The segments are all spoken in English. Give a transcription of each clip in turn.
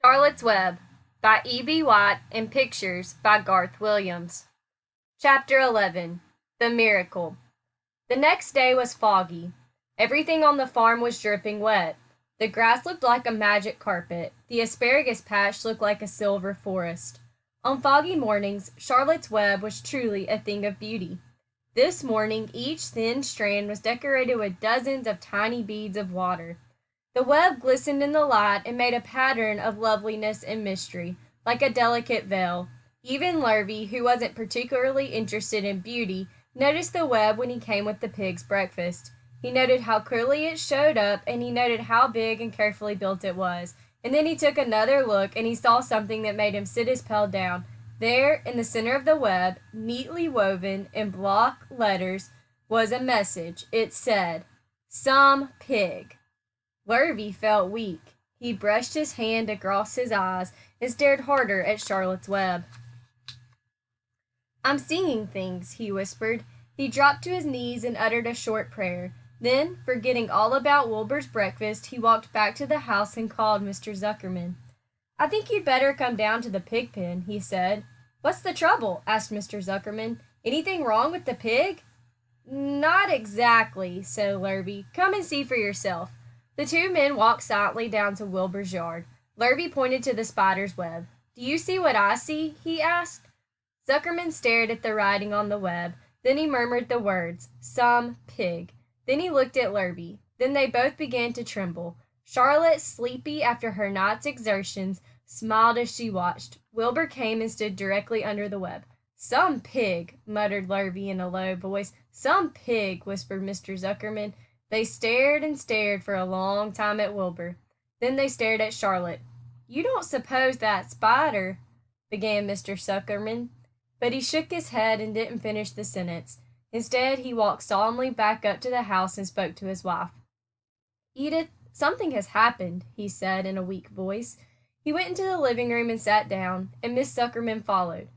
Charlotte's Web by E.B. White and pictures by Garth Williams. Chapter 11 The Miracle. The next day was foggy. Everything on the farm was dripping wet. The grass looked like a magic carpet. The asparagus patch looked like a silver forest. On foggy mornings, Charlotte's Web was truly a thing of beauty. This morning, each thin strand was decorated with dozens of tiny beads of water. The web glistened in the light and made a pattern of loveliness and mystery, like a delicate veil. Even Lurvy, who wasn't particularly interested in beauty, noticed the web when he came with the pig's breakfast. He noted how clearly it showed up, and he noted how big and carefully built it was. And then he took another look, and he saw something that made him sit his pail down. There, in the center of the web, neatly woven in block letters, was a message. It said, "Some pig." Lurvy felt weak. He brushed his hand across his eyes and stared harder at Charlotte's Web. "I'm seeing things," he whispered. He dropped to his knees and uttered a short prayer. Then, forgetting all about Wilbur's breakfast, he walked back to the house and called Mr. Zuckerman. "I think you'd better come down to the pig pen," he said. "What's the trouble?" asked Mr. Zuckerman. "Anything wrong with the pig?" "Not exactly," said Lurvy. "Come and see for yourself." The two men walked silently down to Wilbur's yard. Lurvy pointed to the spider's web. "Do you see what I see?" he asked. Zuckerman stared at the writing on the web. Then he murmured the words, "Some pig." Then he looked at Lurvy. Then they both began to tremble. Charlotte, sleepy after her night's exertions, smiled as she watched. Wilbur came and stood directly under the web. "Some pig," muttered Lurvy in a low voice. "Some pig," whispered Mr. Zuckerman. They stared and stared for a long time at Wilbur. Then they stared at Charlotte. "You don't suppose that spider—" began Mr. Zuckerman, but he shook his head and didn't finish the sentence. Instead, he walked solemnly back up to the house and spoke to his wife. "Edith, something has happened," he said in a weak voice. He went into the living room and sat down, and Miss Zuckerman followed.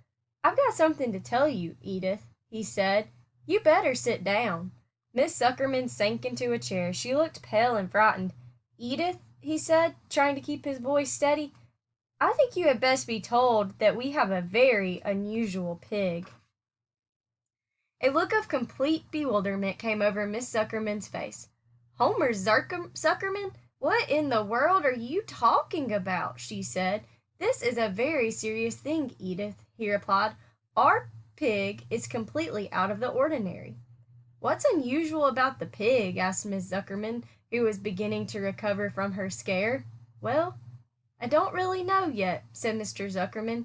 "I've got something to tell you, Edith," he said. "You better sit down." Miss Zuckerman sank into a chair. She looked pale and frightened. "Edith," he said, trying to keep his voice steady, "I think you had best be told that we have a very unusual pig." A look of complete bewilderment came over Miss Zuckerman's face. "Homer Zuckerman? What in the world are you talking about?" she said. "This is a very serious thing, Edith," he replied. "Our pig is completely out of the ordinary." "What's unusual about the pig?" asked Miss Zuckerman, who was beginning to recover from her scare. "Well, I don't really know yet," said Mr. Zuckerman.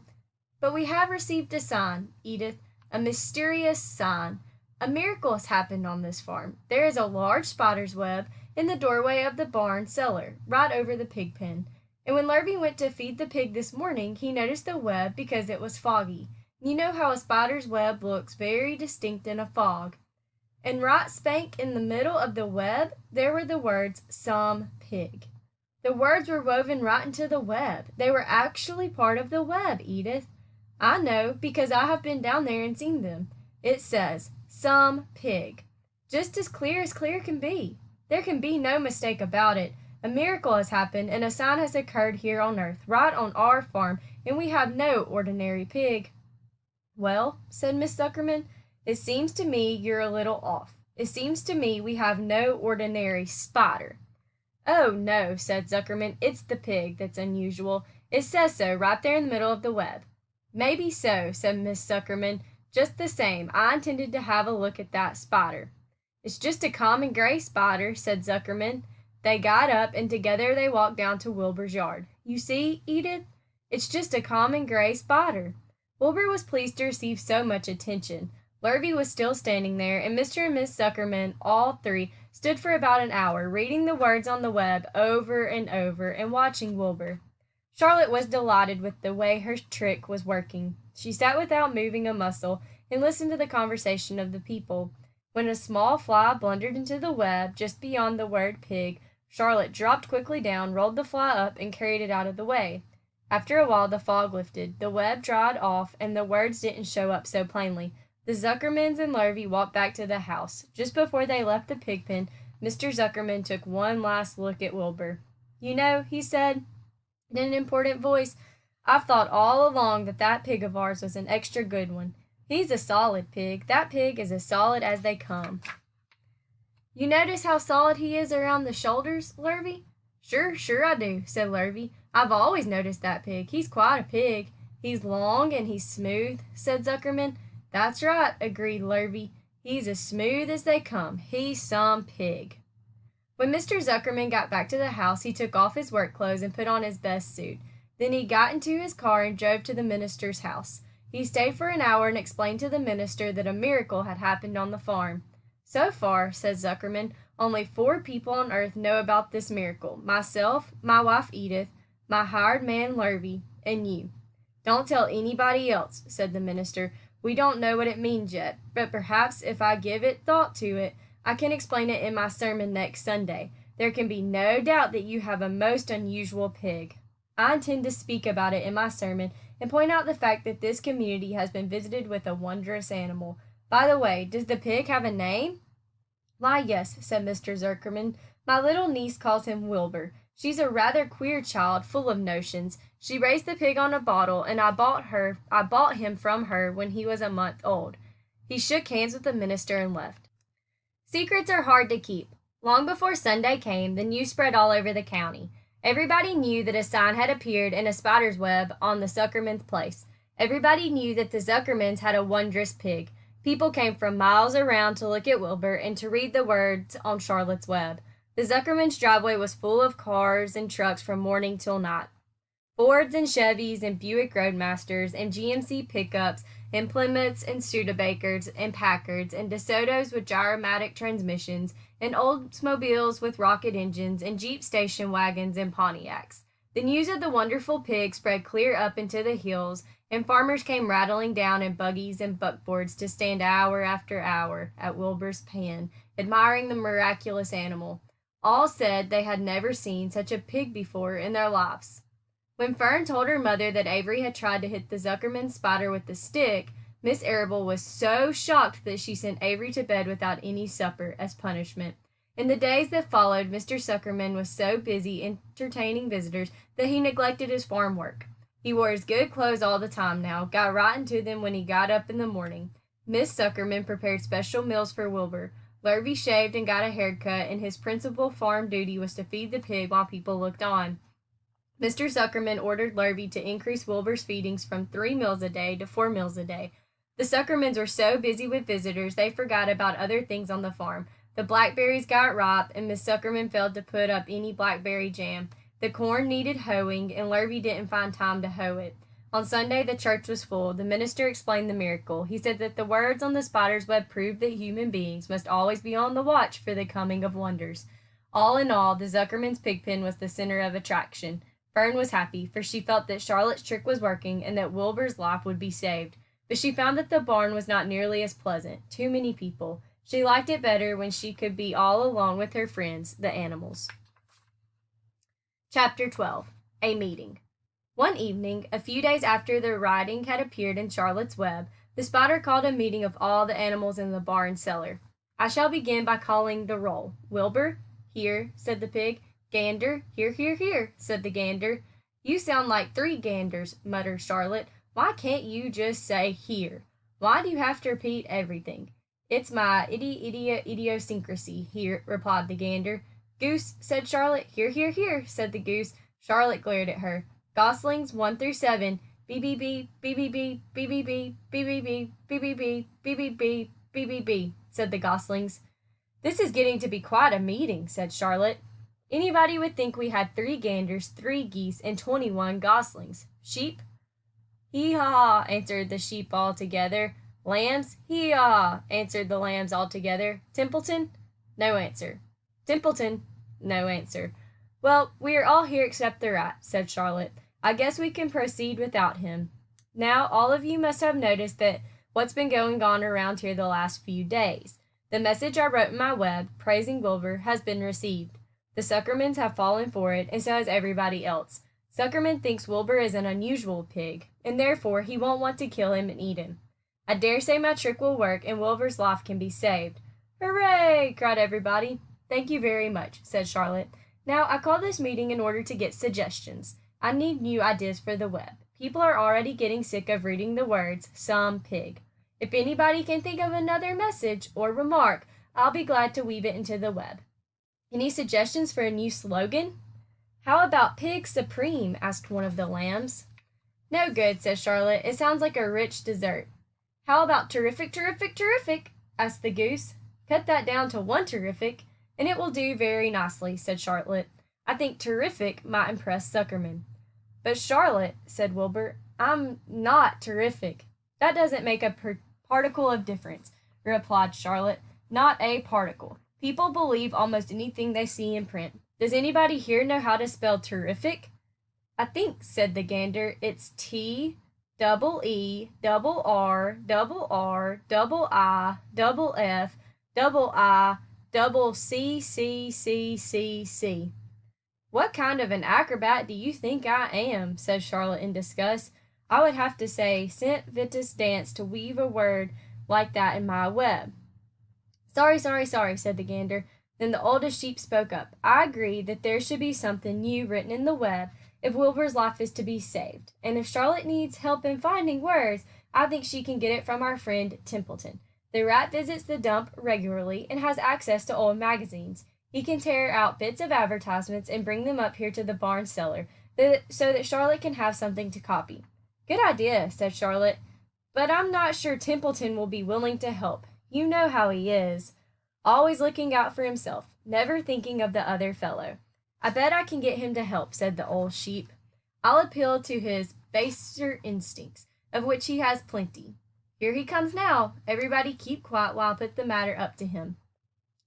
"But we have received a sign, Edith, a mysterious sign. A miracle has happened on this farm. There is a large spider's web in the doorway of the barn cellar, right over the pig pen. And when Lurvy went to feed the pig this morning, he noticed the web because it was foggy. You know how a spider's web looks very distinct in a fog. And right spank in the middle of the web, there were the words, 'Some pig.' The words were woven right into the web. They were actually part of the web, Edith. I know, because I have been down there and seen them. It says, 'Some pig.' Just as clear can be. There can be no mistake about it. A miracle has happened, and a sign has occurred here on earth, right on our farm, and we have no ordinary pig." "Well," said Miss Zuckerman, "it seems to me you're a little off. It seems to me we have no ordinary spider." "Oh, no," said Zuckerman, "it's the pig that's unusual. It says so right there in the middle of the web." "Maybe so," said Miss Zuckerman. "Just the same, I intended to have a look at that spider." "It's just a common gray spider," said Zuckerman. They got up, and together they walked down to Wilbur's yard. "You see, Edith, it's just a common gray spider." Wilbur was pleased to receive so much attention. Lurvy was still standing there, and Mr. and Miss Zuckerman, all three, stood for about an hour, reading the words on the web over and over, and watching Wilbur. Charlotte was delighted with the way her trick was working. She sat without moving a muscle, and listened to the conversation of the people. When a small fly blundered into the web just beyond the word pig, Charlotte dropped quickly down, rolled the fly up, and carried it out of the way. After a while the fog lifted, the web dried off, and the words didn't show up so plainly. The Zuckermans and Lurvy walked back to the house. Just before they left the pig pen, Mr. Zuckerman took one last look at Wilbur. "You know," he said, in an important voice. I've thought all along that that pig of ours was an extra good one. He's a solid pig. That pig is as solid as they come. You notice how solid he is around the shoulders, Lurvy? Sure I do, said Lurvy. I've always noticed that pig. He's quite a pig. He's long and he's smooth, said Zuckerman. That's right, agreed Lurvy. He's as smooth as they come. He's some pig. When Mr. Zuckerman got back to the house, he took off his work clothes and put on his best suit. Then he got into his car and drove to the minister's house. He stayed for an hour and explained to the minister that a miracle had happened on the farm. So far, said Zuckerman, only 4 people on earth know about this miracle: myself, my wife Edith, my hired man Lurvy, and you. Don't tell anybody else, said the minister. We don't know what it means yet, but perhaps if I give it thought to it, I can explain it in my sermon next Sunday. There can be no doubt that you have a most unusual pig. I intend to speak about it in my sermon and point out the fact that this community has been visited with a wondrous animal. By the way, does the pig have a name? Why, yes, said Mr. Zuckerman. My little niece calls him Wilbur. She's a rather queer child, full of notions. She raised the pig on a bottle, and I bought him from her when he was a month old. He shook hands with the minister and left. Secrets are hard to keep. Long before Sunday came, the news spread all over the county. Everybody knew that a sign had appeared in a spider's web on the Zuckerman's place. Everybody knew that the Zuckermans had a wondrous pig. People came from miles around to look at Wilbur and to read the words on Charlotte's Web. The Zuckermans' driveway was full of cars and trucks from morning till night. Fords and Chevys and Buick Roadmasters and GMC pickups and Plymouths and Studebakers and Packards and DeSotos with gyromatic transmissions and Oldsmobiles with rocket engines and Jeep station wagons and Pontiacs. The news of the wonderful pig spread clear up into the hills, and farmers came rattling down in buggies and buckboards to stand hour after hour at Wilbur's pen, admiring the miraculous animal. All said they had never seen such a pig before in their lives. When Fern told her mother that Avery had tried to hit the Zuckerman spider with a stick, Miss Arable was so shocked that she sent Avery to bed without any supper as punishment. In the days that followed, Mr. Zuckerman was so busy entertaining visitors that he neglected his farm work. He wore his good clothes all the time now, got right into them when he got up in the morning. Miss Zuckerman prepared special meals for Wilbur. Lurvy shaved and got a haircut, and his principal farm duty was to feed the pig while people looked on. Mr. Zuckerman ordered Lurvy to increase Wilbur's feedings from 3 meals a day to 4 meals a day. The Zuckermans were so busy with visitors they forgot about other things on the farm. The blackberries got ripe, and Miss Zuckerman failed to put up any blackberry jam. The corn needed hoeing, and Lurvy didn't find time to hoe it. On Sunday, the church was full. The minister explained the miracle. He said that the words on the spider's web proved that human beings must always be on the watch for the coming of wonders. All in all, the Zuckerman's pig pen was the center of attraction. Fern was happy, for she felt that Charlotte's trick was working and that Wilbur's life would be saved. But she found that the barn was not nearly as pleasant. Too many people. She liked it better when she could be all alone with her friends, the animals. Chapter 12. A Meeting. One evening, a few days after the writing had appeared in Charlotte's Web, the spider called a meeting of all the animals in the barn cellar. I shall begin by calling the roll. Wilbur? Here, said the pig. Gander? Here, here, here, said the gander. You sound like 3 ganders, muttered Charlotte. Why can't you just say here? Why do you have to repeat everything? It's my idiosyncrasy, here, replied the gander. Goose, said Charlotte. Here, here, here, said the goose. Charlotte glared at her. Goslings 1 through 7. B-B-B, B-B-B, B-B-B, B-B-B, B-B-B, B-B-B, B-B-B, said the goslings. This is getting to be quite a meeting, said Charlotte. Anybody would think we had 3 ganders, 3 geese, and 21 goslings. Sheep? Hee-haw, answered the sheep all together. Lambs? Hee-haw, answered the lambs all together. Templeton? No answer. Templeton? No answer. Well, we are all here except the rat, said Charlotte. I guess we can proceed without him. Now, all of you must have noticed that what's been going on around here the last few days. The message I wrote in my web, praising Wilbur, has been received. The Zuckermans have fallen for it, and so has everybody else. Zuckerman thinks Wilbur is an unusual pig, and therefore he won't want to kill him and eat him. I dare say my trick will work, and Wilbur's life can be saved. Hooray! Cried everybody. Thank you very much, said Charlotte. Now, I called this meeting in order to get suggestions. I need new ideas for the web. People are already getting sick of reading the words, some pig. If anybody can think of another message or remark, I'll be glad to weave it into the web. Any suggestions for a new slogan? How about Pig Supreme? Asked one of the lambs. No good, said Charlotte. It sounds like a rich dessert. How about Terrific, Terrific, Terrific? Asked the goose. Cut that down to one terrific, and it will do very nicely, said Charlotte. I think terrific might impress Zuckerman. But Charlotte, said Wilbur, I'm not terrific. That doesn't make a particle of difference, replied Charlotte. Not a particle. People believe almost anything they see in print. Does anybody here know how to spell terrific? I think, said the gander, it's T double E double R double R double I double F double I double C C C C C. What kind of an acrobat do you think I am? Said Charlotte in disgust. I would have to say Cent Vitus Dance to weave a word like that in my web. Sorry, said the gander. Then the oldest sheep spoke up. I agree that there should be something new written in the web if Wilbur's life is to be saved. And if Charlotte needs help in finding words, I think she can get it from our friend Templeton. The rat visits the dump regularly and has access to old magazines. He can tear out bits of advertisements and bring them up here to the barn cellar so that Charlotte can have something to copy. Good idea, said Charlotte, but I'm not sure Templeton will be willing to help. You know how he is. Always looking out for himself, never thinking of the other fellow. I bet I can get him to help, said the old sheep. I'll appeal to his baser instincts, of which he has plenty. Here he comes now. Everybody keep quiet while I put the matter up to him.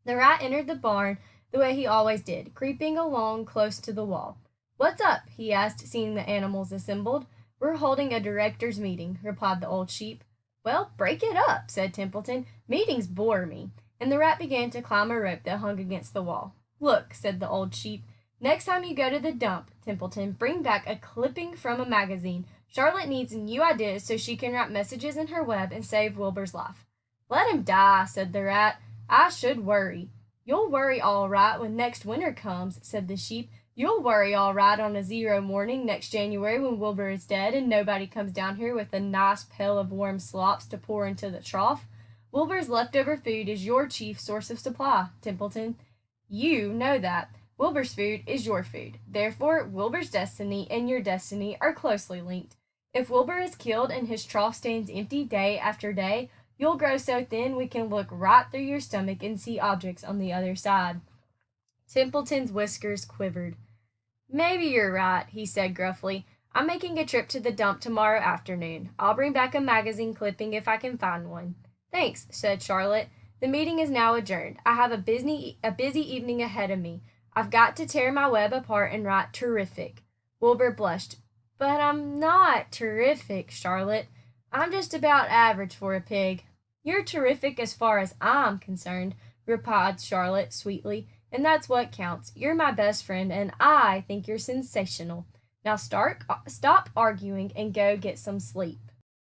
The rat entered the barn the way he always did, creeping along close to the wall. What's up? He asked, seeing the animals assembled. We're holding a directors' meeting, replied the old sheep. Well, break it up, said Templeton. Meetings bore me. And the rat began to climb a rope that hung against the wall. Look, said the old sheep, next time you go to the dump, Templeton, bring back a clipping from a magazine. Charlotte needs new ideas so she can write messages in her web and save Wilbur's life. Let him die, said the rat. I should worry. You'll worry all right when next winter comes, said the sheep. You'll worry all right on a 0 morning next January when Wilbur is dead and nobody comes down here with a nice pail of warm slops to pour into the trough. Wilbur's leftover food is your chief source of supply, Templeton. You know that. Wilbur's food is your food. Therefore, Wilbur's destiny and your destiny are closely linked. If Wilbur is killed and his trough stands empty day after day, you'll grow so thin we can look right through your stomach and see objects on the other side. Templeton's whiskers quivered. Maybe you're right, he said gruffly. I'm making a trip to the dump tomorrow afternoon. I'll bring back a magazine clipping if I can find one. Thanks, said Charlotte. The meeting is now adjourned. I have a busy evening ahead of me. I've got to tear my web apart and write terrific. Wilbur blushed. But I'm not terrific, Charlotte. I'm just about average for a pig. You're terrific as far as I'm concerned, replied Charlotte sweetly, and that's what counts. You're my best friend, and I think you're sensational. Now stop arguing and go get some sleep.